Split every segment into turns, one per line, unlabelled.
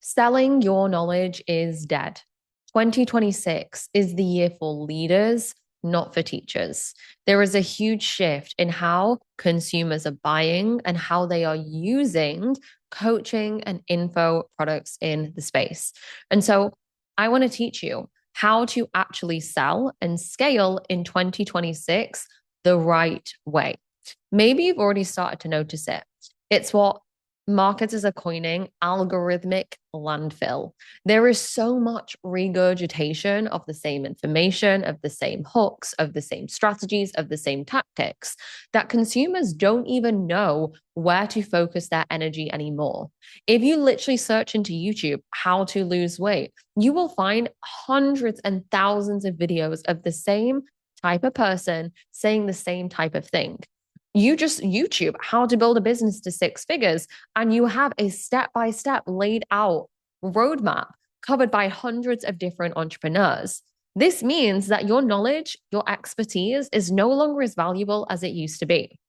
Selling your knowledge is dead. 2026 is the year for leaders, not for teachers. There is a huge shift in how consumers are buying and how they are using coaching and info products in the space. And so I want to teach you how to actually sell and scale in 2026 the right way. Maybe you've already started to notice it. It's what marketers are coining algorithmic landfill. There is so much regurgitation of the same information, of the same hooks, of the same strategies, of the same tactics that consumers don't even know where to focus their energy anymore. If you literally search into YouTube how to lose weight, you will find hundreds and thousands of videos of the same type of person saying the same type of thing. You just YouTube how to build a business to six figures, and you have a step by step laid out roadmap covered by hundreds of different entrepreneurs. This means that your knowledge, your expertise is no longer as valuable as it used to be.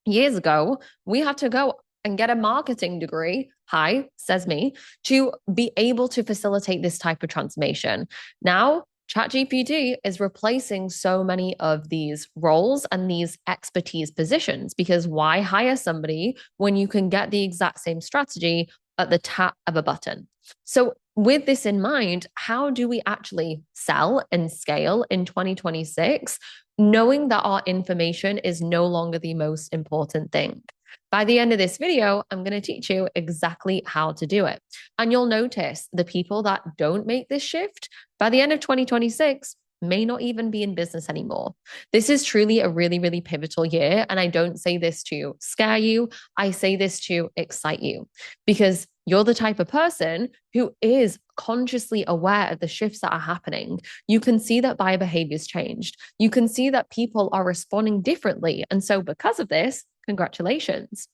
Years ago, we had to go and get a marketing degree, hi, says me, to be able to facilitate this type of transformation. Now, ChatGPT is replacing so many of these roles and these expertise positions because why hire somebody when you can get the exact same strategy at the tap of a button? So, with this in mind, how do we actually sell and scale in 2026, knowing that our information is no longer the most important thing? By the end of this video, I'm going to teach you exactly how to do it. And you'll notice the people that don't make this shift by the end of 2026 may not even be in business anymore. This is truly a really, really pivotal year. And I don't say this to scare you. I say this to excite you because you're the type of person who is consciously aware of the shifts that are happening. You can see that buyer behavior's changed. You can see that people are responding differently. And so because of this, congratulations.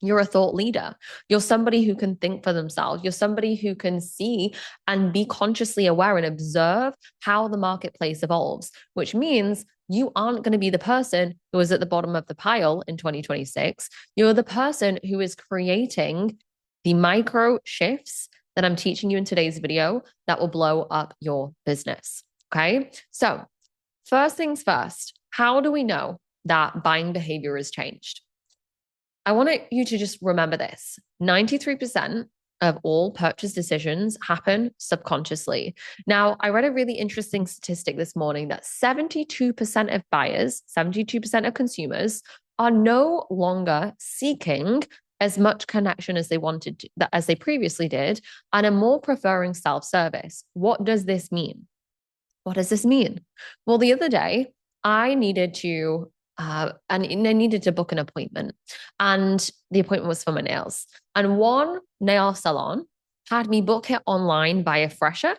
You're a thought leader. You're somebody who can think for themselves. You're somebody who can see and be consciously aware and observe how the marketplace evolves, which means you aren't going to be the person who is at the bottom of the pile in 2026. You're the person who is creating the micro shifts that I'm teaching you in today's video that will blow up your business. Okay. So, first things first, how do we know that buying behavior has changed? I want you to just remember this. 93% of all purchase decisions happen subconsciously. Now, I read a really interesting statistic this morning that 72% of buyers, 72% of consumers are no longer seeking as much connection as they wanted to, as they previously did, and are more preferring self-service. What does this mean? What does this mean? Well, the other day, I needed to and I needed to book an appointment. And the appointment was for my nails. And one nail salon had me book it online by a fresher,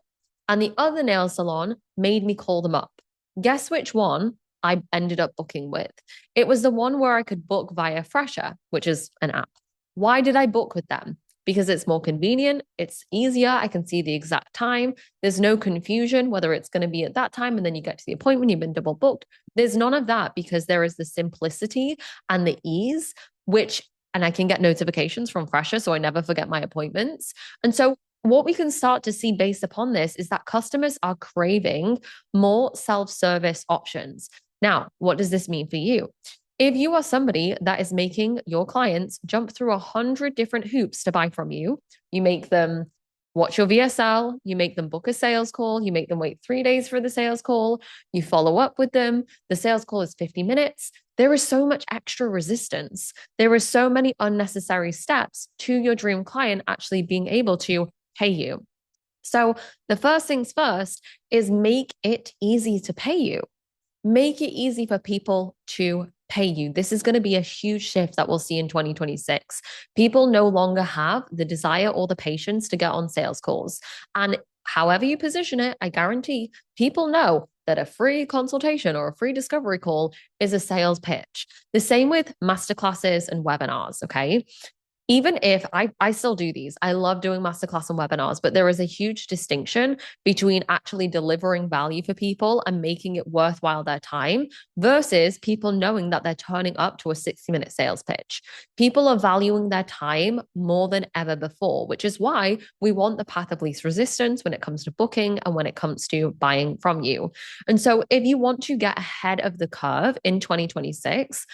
and the other nail salon made me call them up. Guess which one I ended up booking with? It was the one where I could book via Fresher, which is an app. Why did I book with them? Because it's more convenient, it's easier, I can see the exact time. There's no confusion whether it's going to be at that time and then you get to the appointment, you've been double booked. There's none of that because there is the simplicity and the ease, and I can get notifications from Fresher, so I never forget my appointments. And so what we can start to see based upon this is that customers are craving more self-service options. Now, what does this mean for you? If you are somebody that is making your clients jump through 100 different hoops to buy from you, you make them watch your VSL, you make them book a sales call, you make them wait 3 days for the sales call, you follow up with them, the sales call is 50 minutes. There is so much extra resistance. There are so many unnecessary steps to your dream client actually being able to pay you. So the first things first is make it easy to pay you. Make it easy for people to pay you. This is going to be a huge shift that we'll see in 2026. People no longer have the desire or the patience to get on sales calls. And however you position it, I guarantee people know that a free consultation or a free discovery call is a sales pitch. The same with masterclasses and webinars, okay? even if I still do these, I love doing masterclass and webinars, but there is a huge distinction between actually delivering value for people and making it worthwhile their time versus people knowing that they're turning up to a 60-minute sales pitch. People are valuing their time more than ever before, which is why we want the path of least resistance when it comes to booking and when it comes to buying from you. And so if you want to get ahead of the curve in 2026,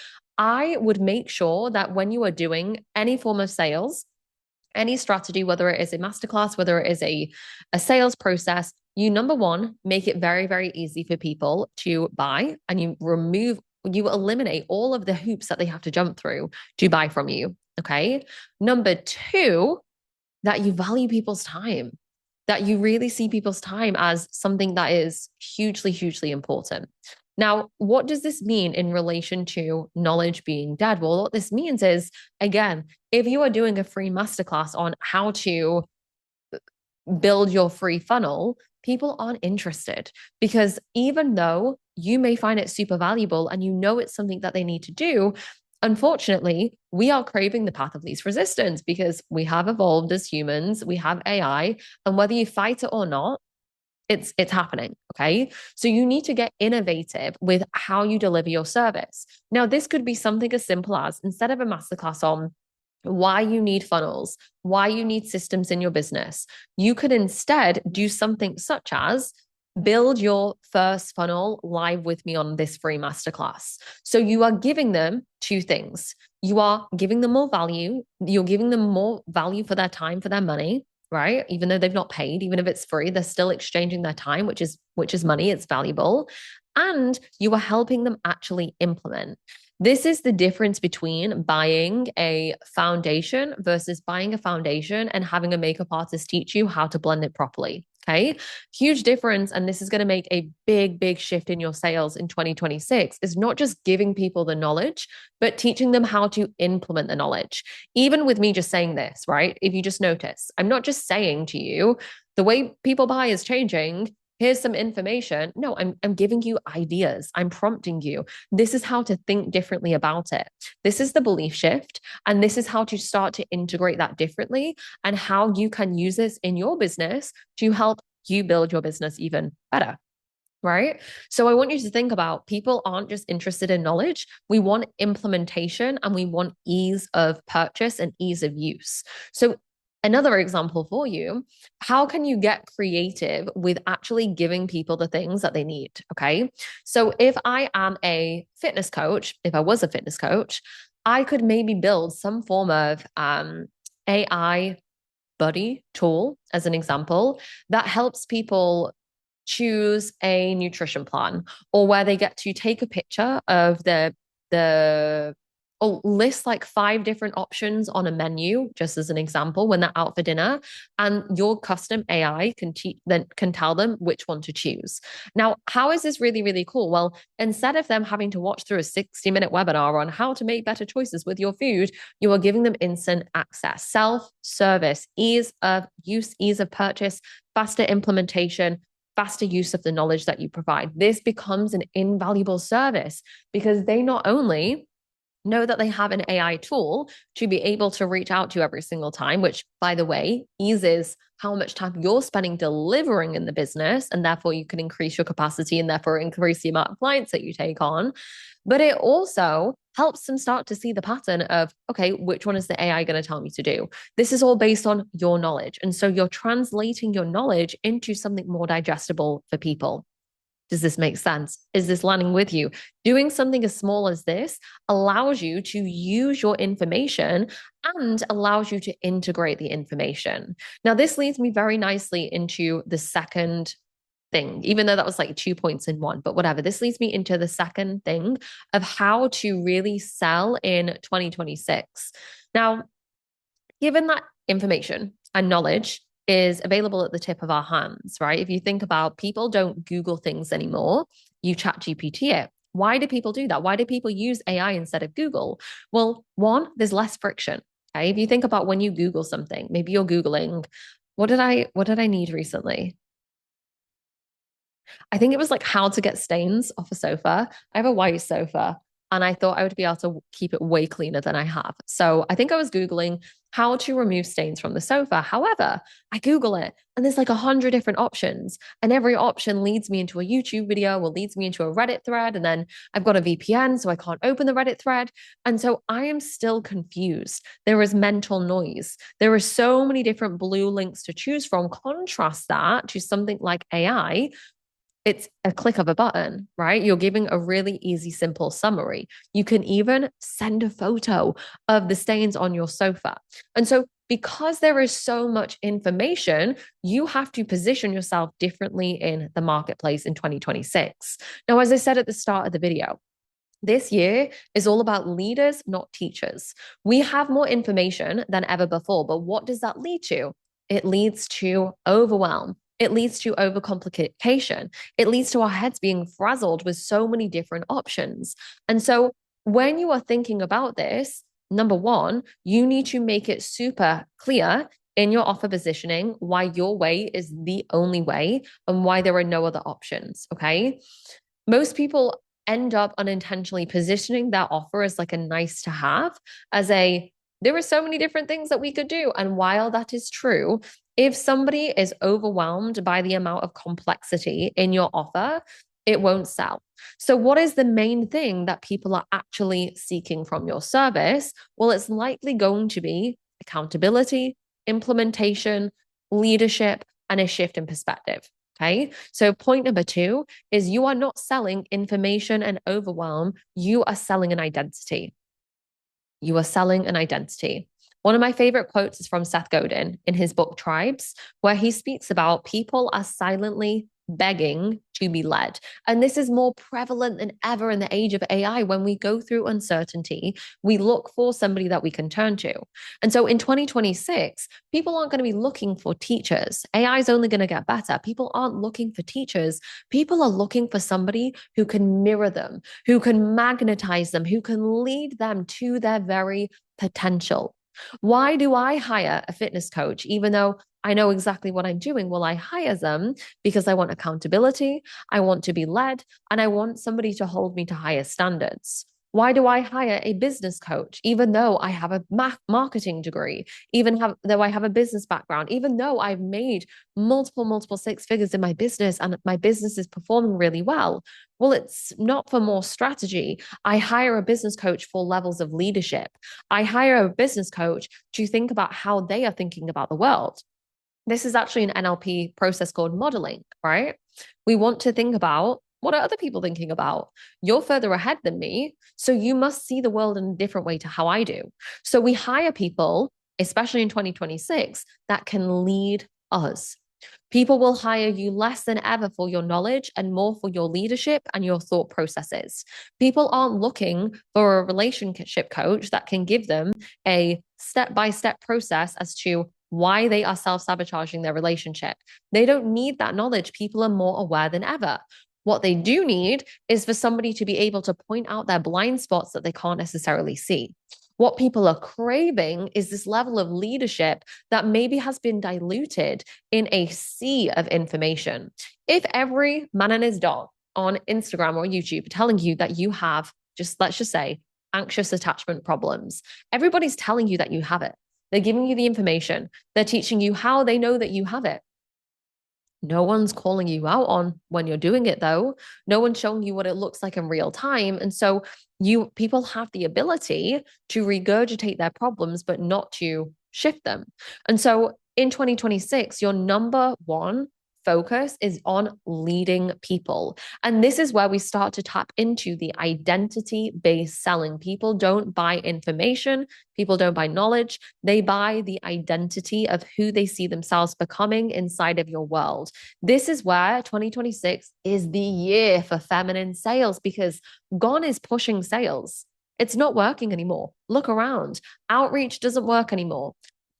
I would make sure that when you are doing any form of sales, any strategy, whether it is a masterclass, whether it is a sales process, you number one, make it very, very easy for people to buy and you eliminate all of the hoops that they have to jump through to buy from you. Okay. Number two, that you value people's time, that you really see people's time as something that is hugely, hugely important. Now, what does this mean in relation to knowledge being dead? Well, what this means is, again, if you are doing a free masterclass on how to build your free funnel, people aren't interested because even though you may find it super valuable and you know it's something that they need to do, unfortunately, we are craving the path of least resistance because we have evolved as humans, we have AI, and whether you fight it or not, it's happening. Okay. So you need to get innovative with how you deliver your service. Now, this could be something as simple as instead of a masterclass on why you need funnels, why you need systems in your business, you could instead do something such as build your first funnel live with me on this free masterclass. So you are giving them two things. You are giving them more value. You're giving them more value for their time, for their money, right? Even though they've not paid, even if it's free, they're still exchanging their time, which is money, it's valuable. And you are helping them actually implement. This is the difference between buying a foundation versus buying a foundation and having a makeup artist teach you how to blend it properly. Okay. Huge difference. And this is going to make a big, big shift in your sales in 2026 is not just giving people the knowledge, but teaching them how to implement the knowledge. Even with me just saying this, right? If you just notice, I'm not just saying to you, the way people buy is changing. Here's some information. No, I'm giving you ideas. I'm prompting you. This is how to think differently about it. This is the belief shift. And this is how to start to integrate that differently and how you can use this in your business to help you build your business even better. Right. So I want you to think about people aren't just interested in knowledge. We want implementation and we want ease of purchase and ease of use. So another example for you, how can you get creative with actually giving people the things that they need? Okay. So if I am a fitness coach, if I was a fitness coach, I could maybe build some form of AI buddy tool as an example that helps people choose a nutrition plan or where they get to take a picture of the or list like 5 different options on a menu, just as an example, when they're out for dinner, and your custom AI can tell them which one to choose. Now, how is this really, really cool? Well, instead of them having to watch through a 60-minute webinar on how to make better choices with your food, you are giving them instant access, self-service, ease of use, ease of purchase, faster implementation, faster use of the knowledge that you provide. This becomes an invaluable service because they not only know that they have an AI tool to be able to reach out to every single time, which, by the way, eases how much time you're spending delivering in the business. And therefore, you can increase your capacity and therefore increase the amount of clients that you take on. But it also helps them start to see the pattern of, okay, which one is the AI going to tell me to do? This is all based on your knowledge. And so you're translating your knowledge into something more digestible for people. Does this make sense? Is this landing with you? Doing something as small as this allows you to use your information and allows you to integrate the information. Now, this leads me very nicely into the second thing, even though that was like 2 points in one, but whatever. This leads me into the second thing of how to really sell in 2026. Now, given that information and knowledge is available at the tip of our hands, right? If you think about people don't Google things anymore, you chat GPT it. Why do people do that? Why do people use AI instead of Google? Well, one, there's less friction. Okay. If you think about when you Google something, maybe you're Googling, what did I need recently? I think it was like how to get stains off a sofa. I have a white sofa. and I thought I would be able to keep it way cleaner than I have. So I think I was Googling how to remove stains from the sofa. However, I Google it and there's like 100 different options. And every option leads me into a YouTube video or leads me into a Reddit thread. And then I've got a VPN, so I can't open the Reddit thread. And so I am still confused. There is mental noise. There are so many different blue links to choose from. Contrast that to something like AI. It's a click of a button, right? You're giving a really easy, simple summary. You can even send a photo of the stains on your sofa. And so, because there is so much information, you have to position yourself differently in the marketplace in 2026. Now, as I said at the start of the video, this year is all about leaders, not teachers. We have more information than ever before, but what does that lead to? It leads to overwhelm. It leads to overcomplication. It leads to our heads being frazzled with so many different options. And so when you are thinking about this, number one, you need to make it super clear in your offer positioning why your way is the only way and why there are no other options. Okay. Most people end up unintentionally positioning that offer as like a nice to have, as a there are so many different things that we could do. And while that is true, if somebody is overwhelmed by the amount of complexity in your offer, it won't sell. So, what is the main thing that people are actually seeking from your service? Well, it's likely going to be accountability, implementation, leadership, and a shift in perspective. Okay. So, point number two is you are not selling information and overwhelm, you are selling an identity. You are selling an identity. One of my favorite quotes is from Seth Godin in his book Tribes, where he speaks about people are silently begging to be led. And this is more prevalent than ever in the age of AI. When we go through uncertainty, we look for somebody that we can turn to. And so in 2026, people aren't going to be looking for teachers. AI is only going to get better. People aren't looking for teachers. People are looking for somebody who can mirror them, who can magnetize them, who can lead them to their very potential. Why do I hire a fitness coach, even though I know exactly what I'm doing? Well, I hire them because I want accountability, I want to be led, and I want somebody to hold me to higher standards. Why do I hire a business coach, even though I have a marketing degree, though I have a business background, even though I've made multiple six figures in my business and my business is performing really well? Well, it's not for more strategy. I hire a business coach for levels of leadership. I hire a business coach to think about how they are thinking about the world. This is actually an NLP process called modeling, right? We want to think about what are other people thinking about? You're further ahead than me, so you must see the world in a different way to how I do. So we hire people, especially in 2026, that can lead us. People will hire you less than ever for your knowledge and more for your leadership and your thought processes. People aren't looking for a relationship coach that can give them a step by step process as to why they are self sabotaging their relationship. They don't need that knowledge. People are more aware than ever. What they do need is for somebody to be able to point out their blind spots that they can't necessarily see. What people are craving is this level of leadership that maybe has been diluted in a sea of information. If every man and his dog on Instagram or YouTube are telling you that you have, let's just say, anxious attachment problems, everybody's telling you that you have it. They're giving you the information. They're teaching you how they know that you have it. No one's calling you out on when you're doing it, though. No one's showing you what it looks like in real time. And so people have the ability to regurgitate their problems, but not to shift them. And so in 2026, your number one focus is on leading people. And this is where we start to tap into the identity-based selling. People don't buy information, people don't buy knowledge, they buy the identity of who they see themselves becoming inside of your world. This is where 2026 is the year for feminine sales, because gone is pushing sales. It's not working anymore. Look around. Outreach doesn't work anymore.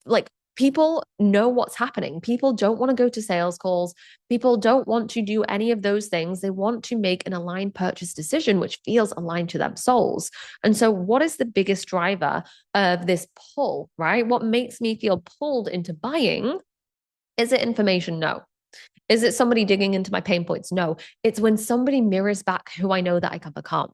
Like, people know what's happening. People don't want to go to sales calls. People don't want to do any of those things. They want to make an aligned purchase decision, which feels aligned to their souls. And so, what is the biggest driver of this pull, right? What makes me feel pulled into buying? Is it information? No. Is it somebody digging into my pain points? No. It's when somebody mirrors back who I know that I can become.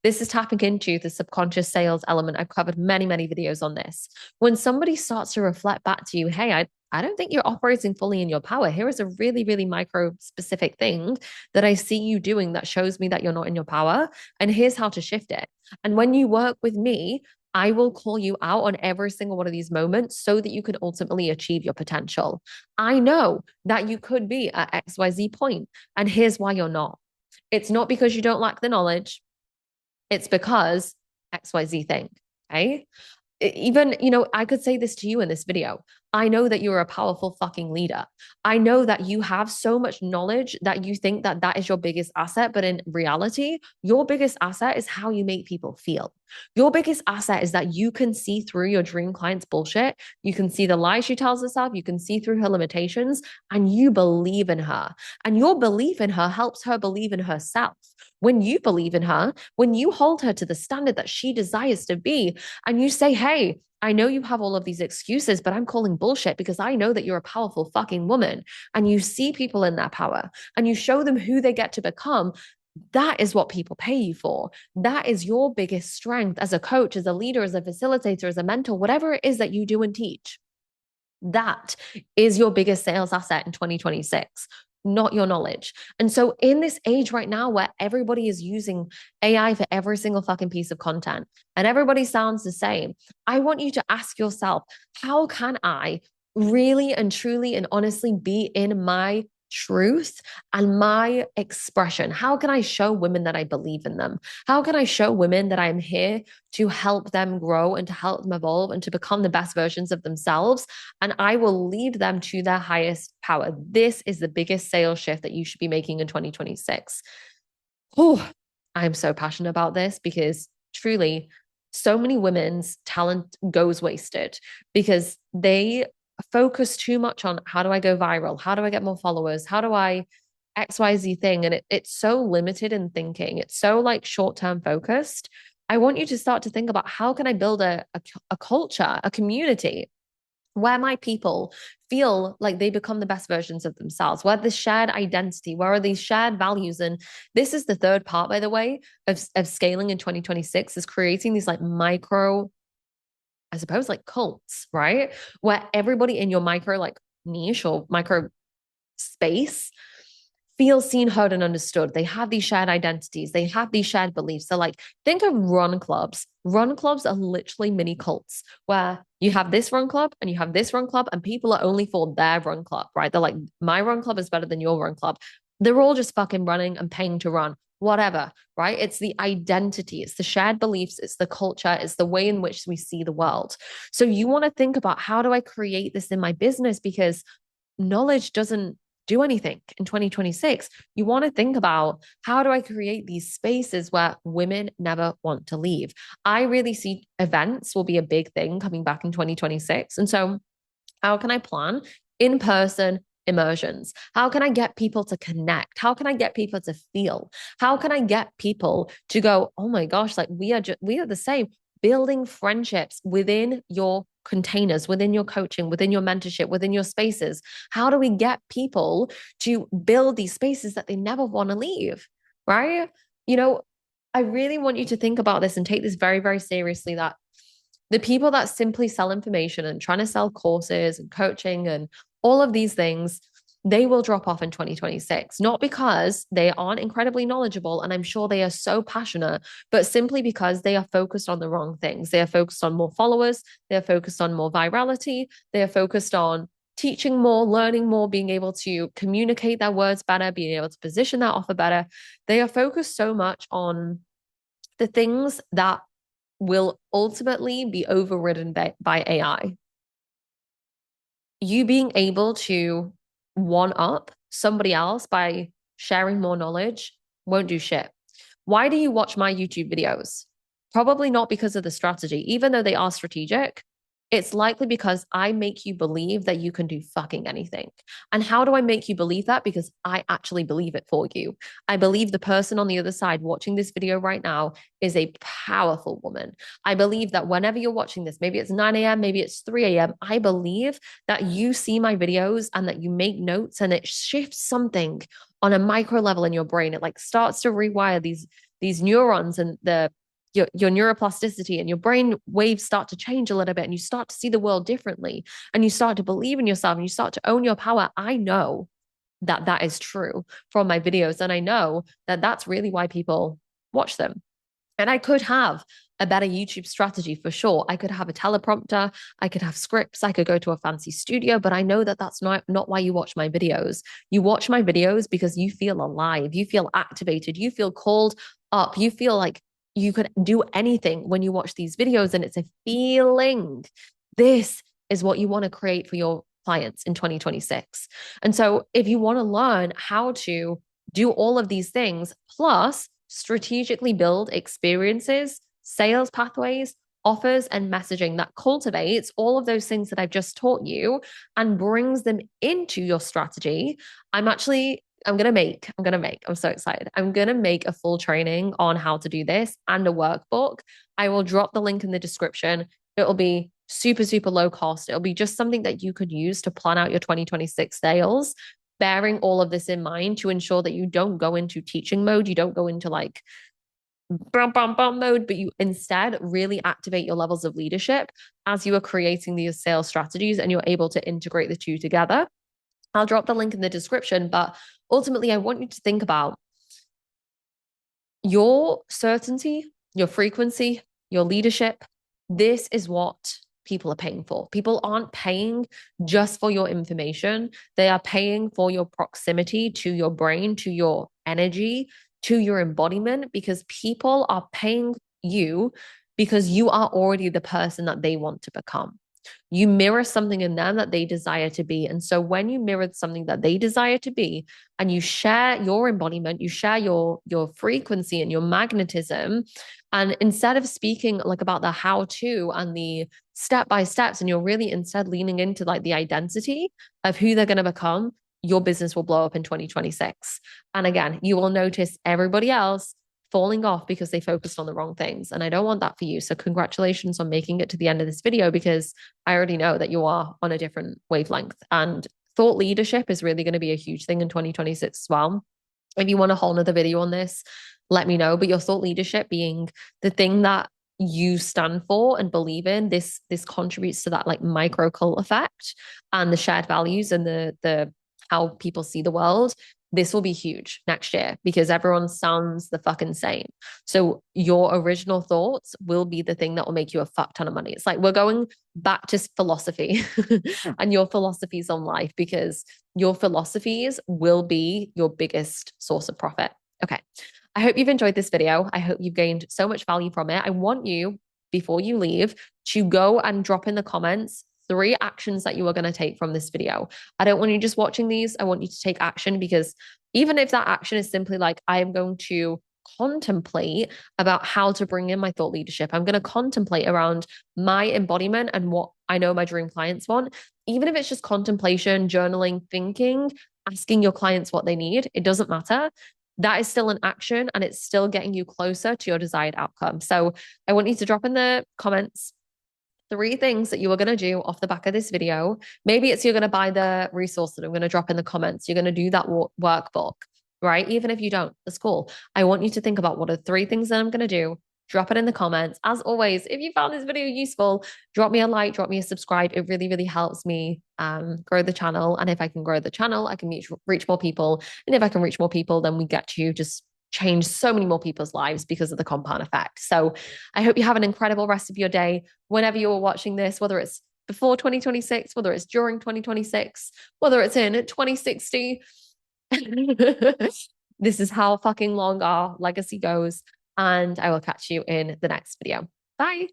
This is tapping into the subconscious sales element. I've covered many, many videos on this. When somebody starts to reflect back to you, hey, I don't think you're operating fully in your power. Here is a really, really micro specific thing that I see you doing that shows me that you're not in your power. And here's how to shift it. And when you work with me, I will call you out on every single one of these moments so that you can ultimately achieve your potential. I know that you could be at XYZ point, and here's why you're not. It's not because you don't lack the knowledge. It's because XYZ thing. Okay. Even, I could say this to you in this video. I know that you're a powerful fucking leader. I know that you have so much knowledge that you think that that is your biggest asset. But in reality, your biggest asset is how you make people feel. Your biggest asset is that you can see through your dream client's bullshit. You can see the lies she tells herself. You can see through her limitations, and you believe in her. And your belief in her helps her believe in herself. When you believe in her, when you hold her to the standard that she desires to be, and you say, hey, I know you have all of these excuses, but I'm calling bullshit because I know that you're a powerful fucking woman. And you see people in that power and you show them who they get to become. That is what people pay you for. That is your biggest strength as a coach, as a leader, as a facilitator, as a mentor, whatever it is that you do and teach. That is your biggest sales asset in 2026, not your knowledge. And so, in this age right now where everybody is using AI for every single fucking piece of content and everybody sounds the same, I want you to ask yourself, how can I really and truly and honestly be in my truth and my expression? How can I show women that I believe in them? How can I show women that I'm here to help them grow and to help them evolve and to become the best versions of themselves? And I will lead them to their highest power. This is the biggest sales shift that you should be making in 2026. Oh, I'm so passionate about this because truly, so many women's talent goes wasted because they focus too much on how do I go viral? How do I get more followers? How do I XYZ thing? And it's so limited in thinking. It's so like short-term focused. I want you to start to think about how can I build a culture, a community where my people feel like they become the best versions of themselves, where the shared identity, where are these shared values? And this is the third part, by the way, of scaling in 2026 is creating these like micro, I suppose, like cults, right? Where everybody in your micro like niche or micro space feel seen, heard, and understood. They have these shared identities. They have these shared beliefs. So, like, think of run clubs. Run clubs are literally mini cults where you have this run club and you have this run club, and people are only for their run club, right? They're like, my run club is better than your run club. They're all just fucking running and paying to run, whatever, right? It's the identity, it's the shared beliefs, it's the culture, it's the way in which we see the world. So, you want to think about how do I create this in my business? Because knowledge doesn't do anything in 2026. You want to think about how do I create these spaces where women never want to leave? I really see events will be a big thing coming back in 2026. And so, how can I plan in person immersions? How can I get people to connect? How can I get people to feel? How can I get people to go, oh my gosh, like we are the same, building friendships within your containers, within your coaching, within your mentorship, within your spaces? How do we get people to build these spaces that they never want to leave? Right? You know, I really want you to think about this and take this very, very seriously that the people that simply sell information and trying to sell courses and coaching and all of these things, they will drop off in 2026, not because they aren't incredibly knowledgeable. And I'm sure they are so passionate, but simply because they are focused on the wrong things. They are focused on more followers. They are focused on more virality. They are focused on teaching more, learning more, being able to communicate their words better, being able to position that offer better. They are focused so much on the things that will ultimately be overridden by AI. You being able to one up somebody else by sharing more knowledge won't do shit. Why do you watch my YouTube videos? Probably not because of the strategy, even though they are strategic. It's likely because I make you believe that you can do fucking anything. And how do I make you believe that? Because I actually believe it for you. I believe the person on the other side watching this video right now is a powerful woman. I believe that whenever you're watching this, maybe it's 9 a.m., maybe it's 3 a.m., I believe that you see my videos and that you make notes and it shifts something on a micro level in your brain. It like starts to rewire these neurons and your neuroplasticity and your brain waves start to change a little bit, and you start to see the world differently, and you start to believe in yourself, and you start to own your power. I know that that is true from my videos, and I know that that's really why people watch them. And I could have a better YouTube strategy for sure. I could have a teleprompter, I could have scripts, I could go to a fancy studio, but I know that that's not why you watch my videos. You watch my videos because you feel alive, you feel activated, you feel called up, you feel like you could do anything when you watch these videos, and it's a feeling. This is what you want to create for your clients in 2026. And so if you want to learn how to do all of these things, plus strategically build experiences, sales pathways, offers, and messaging that cultivates all of those things that I've just taught you and brings them into your strategy, I'm so excited. I'm going to make a full training on how to do this and a workbook. I will drop the link in the description. It'll be super, super low cost. It'll be just something that you could use to plan out your 2026 sales, bearing all of this in mind to ensure that you don't go into teaching mode. You don't go into like bum, bum, bum mode, but you instead really activate your levels of leadership as you are creating these sales strategies, and you're able to integrate the two together. I'll drop the link in the description, but ultimately, I want you to think about your certainty, your frequency, your leadership. This is what people are paying for. People aren't paying just for your information. They are paying for your proximity to your brain, to your energy, to your embodiment, because people are paying you because you are already the person that they want to become. You mirror something in them that they desire to be. And so when you mirror something that they desire to be, and you share your embodiment, you share your frequency and your magnetism, and instead of speaking like about the how to and the step by steps, and you're really instead leaning into like the identity of who they're going to become, your business will blow up in 2026. And again, you will notice everybody else falling off because they focused on the wrong things. And I don't want that for you. So congratulations on making it to the end of this video, because I already know that you are on a different wavelength. And thought leadership is really going to be a huge thing in 2026 as well. If you want a whole nother video on this, let me know. But your thought leadership being the thing that you stand for and believe in, this contributes to that like micro cult effect and the shared values and the how people see the world. This will be huge next year because everyone sounds the fucking same. So your original thoughts will be the thing that will make you a fuck ton of money. It's like we're going back to philosophy and your philosophies on life, because your philosophies will be your biggest source of profit. Okay. I hope you've enjoyed this video. I hope you've gained so much value from it. I want you, before you leave, to go and drop in the comments 3 actions that you are going to take from this video. I don't want you just watching these. I want you to take action, because even if that action is simply like, I am going to contemplate about how to bring in my thought leadership. I'm going to contemplate around my embodiment and what I know my dream clients want. Even if it's just contemplation, journaling, thinking, asking your clients what they need, it doesn't matter. That is still an action, and it's still getting you closer to your desired outcome. So I want you to drop in the comments 3 things that you are going to do off the back of this video. Maybe it's you're going to buy the resource that I'm going to drop in the comments. You're going to do that workbook, right? Even if you don't, that's cool. I want you to think about what are 3 things that I'm going to do. Drop it in the comments. As always, if you found this video useful, drop me a like, drop me a subscribe. It really, really helps me grow the channel. And if I can grow the channel, I can reach more people. And if I can reach more people, then we get to just change so many more people's lives because of the compound effect. So I hope you have an incredible rest of your day whenever you're watching this, whether it's before 2026, whether it's during 2026, whether it's in 2060. This is how fucking long our legacy goes. And I will catch you in the next video. Bye.